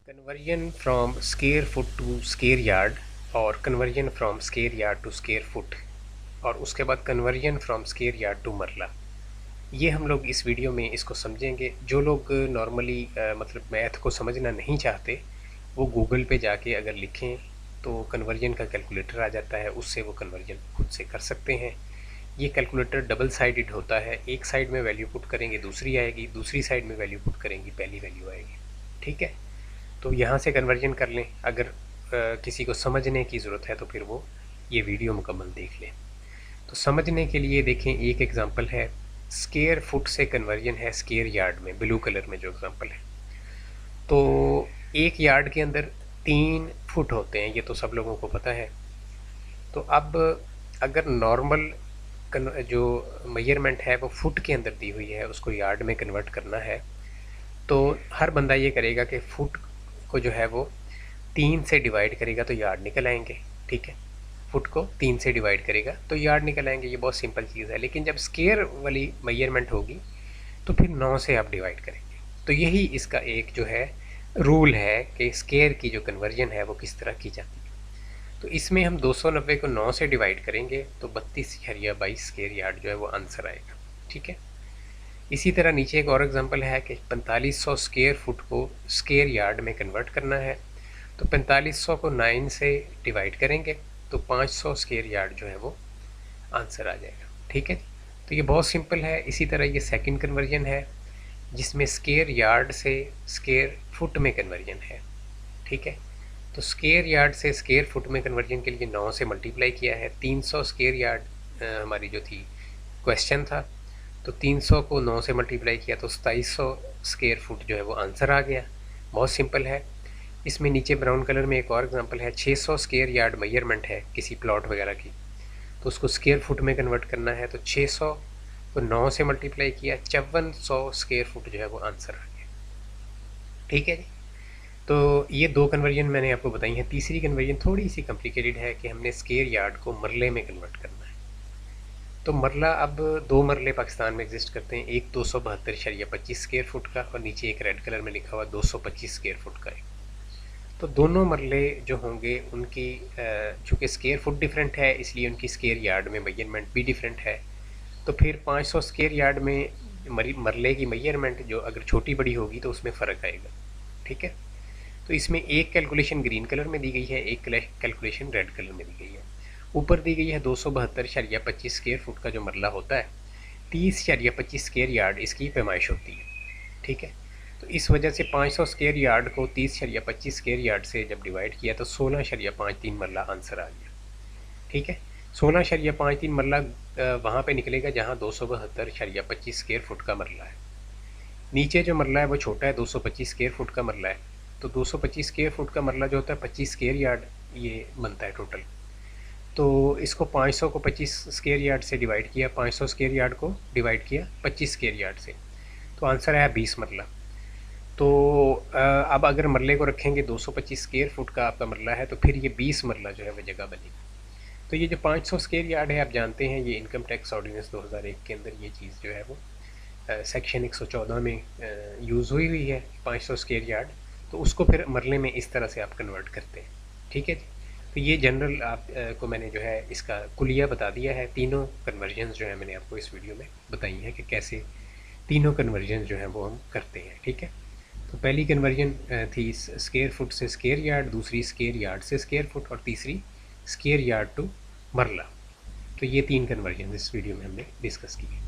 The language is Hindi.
Conversion from square foot to square yard और conversion from square yard to square foot और उसके बाद conversion from square yard to marla. ये हम लोग इस वीडियो में इसको समझेंगे। जो लोग नॉर्मली मतलब मैथ को समझना नहीं चाहते वो गूगल पे जाके अगर लिखें तो कन्वर्जन का कैलकुलेटर आ जाता है, उससे वो कन्वर्जन खुद से कर सकते हैं। ये कैलकुलेटर डबल साइडेड होता है, एक साइड में वैल्यू पुट करेंगे दूसरी आएगी, दूसरी साइड में वैल्यू पुट करेंगी पहली वैल्यू आएगी। ठीक है, तो यहाँ से कन्वर्जन कर लें। अगर किसी को समझने की ज़रूरत है तो फिर वो ये वीडियो मुकम्मल देख लें। तो समझने के लिए देखें, एक एग्ज़ाम्पल है स्क्वायर फुट से कन्वर्जन है स्क्वायर यार्ड में, ब्लू कलर में जो एग्ज़ाम्पल है। तो एक यार्ड के अंदर 3 फुट होते हैं, ये तो सब लोगों को पता है। तो अब अगर नॉर्मल जो मेजरमेंट है वो फुट के अंदर दी हुई है, उसको यार्ड में कन्वर्ट करना है, तो हर बंदा ये करेगा कि फुट को जो है वो 3 से डिवाइड करेगा तो यार्ड निकल आएंगे। ठीक है, फुट को 3 से डिवाइड करेगा तो यार्ड निकल आएंगे। ये बहुत सिंपल चीज़ है। लेकिन जब स्क्वायर वाली मेजरमेंट होगी तो फिर 9 से आप डिवाइड करेंगे। तो यही इसका एक जो है रूल है कि स्क्वायर की जो कन्वर्जन है वो किस तरह की जाती है। तो इसमें हम 290 को 9 से डिवाइड करेंगे तो 32 स्क्वायर यार्ड जो है वो आंसर आएगा। ठीक है, इसी तरह नीचे एक और एग्जांपल है कि 4500 स्क्वायर फुट को स्क्वायर यार्ड में कन्वर्ट करना है। तो 4500 को 9 से डिवाइड करेंगे तो 500 स्क्वायर यार्ड जो है वो आंसर आ जाएगा। ठीक है, तो ये बहुत सिंपल है। इसी तरह ये सेकंड कन्वर्जन है जिसमें स्क्वायर यार्ड से स्क्वायर फुट में कन्वर्जन है। ठीक है, तो स्क्वायर यार्ड से स्क्वायर फुट में कन्वर्जन के लिए 9 से मल्टीप्लाई किया है। 300 स्क्वायर यार्ड हमारी जो थी क्वेश्चन था, तो 300 को 9 से मल्टीप्लाई किया तो 2700 स्क्वायर फुट जो है वो आंसर आ गया। बहुत सिंपल है। इसमें नीचे ब्राउन कलर में एक और एग्जांपल है, 600 स्क्वायर यार्ड मेजरमेंट है किसी प्लॉट वगैरह की, तो उसको स्क्वायर फुट में कन्वर्ट करना है। तो 600 को 9 से मल्टीप्लाई किया, 5400 स्क्वायर फुट जो है वो आंसर आ गया। ठीक है जी, तो ये 2 कन्वर्जन मैंने आपको बताई हैं। तीसरी कन्वर्जन थोड़ी सी कॉम्प्लिकेटेड है कि हमने स्क्वायर यार्ड को मरले में कन्वर्ट करना है। तो मरला, अब 2 मरले पाकिस्तान में एग्जिस्ट करते हैं, एक 272.25 स्क्वायर फुट का और नीचे एक रेड कलर में लिखा हुआ 225 स्क्वायर फुट का है। तो दोनों मरले जो होंगे उनकी चूँकि स्क्वायर फुट डिफरेंट है इसलिए उनकी स्क्वायर यार्ड में मेजरमेंट भी डिफरेंट है। तो फिर 500 स्क्वायर यार्ड में मरले की मेजरमेंट जो अगर छोटी बड़ी होगी तो उसमें फ़र्क आएगा। ठीक है, तो इसमें एक कैलकुलेशन ग्रीन कलर में दी गई है, एक कैलकुलेशन रेड कलर में दी गई है। ऊपर दी गई है 272.25 स्क्वायर फुट का जो मरला होता है, 30.25 स्क्वायर यार्ड इसकी पैमाइश होती है। ठीक है, तो इस वजह से 500 स्क्वायर यार्ड को 30.25 स्क्वायर यार्ड से जब डिवाइड किया तो 16.53 मरला आंसर आ गया। ठीक है, 16.53 मरला वहाँ पे निकलेगा जहाँ 272.25 स्क्वायर फुट का मरला है। नीचे जो मरला है वो छोटा है, 225 स्क्वायर फुट का मरला है। तो 225 स्क्वायर फुट का मरला जो होता है 25 स्क्वायर यार्ड ये बनता है टोटल। तो इसको 500 को 25 स्क्वायर यार्ड से डिवाइड किया, 500 स्क्वायर यार्ड को डिवाइड किया 25 स्क्वायर यार्ड से, तो आंसर आया 20 मरला। तो अब अगर मरले को रखेंगे 225 स्क्वायर फुट का आपका मरला है तो फिर ये 20 मरला जो है वह जगह बनेगी। तो ये जो 500 स्क्वायर यार्ड है आप जानते हैं, ये इनकम टैक्स ऑर्डिनेंस 2001 के अंदर ये चीज़ जो है वो सेक्शन 114 में यूज़ हुई है 500 स्क्वायर यार्ड। तो उसको फिर मरले में इस तरह से आप कन्वर्ट करते हैं। ठीक है जी, तो ये जनरल आप को मैंने जो है इसका कुलिया बता दिया है। तीनों कन्वर्जन्स जो है मैंने आपको इस वीडियो में बताई हैं कि कैसे तीनों कन्वर्जन जो हैं वो हम करते हैं। ठीक है, तो पहली कन्वर्जन थी स्क्वायर फुट से स्क्वायर यार्ड, दूसरी स्क्वायर यार्ड से स्क्वायर फुट और तीसरी स्क्वायर यार्ड टू मरला। तो ये 3 कन्वर्जन इस वीडियो में हमने डिस्कस की है।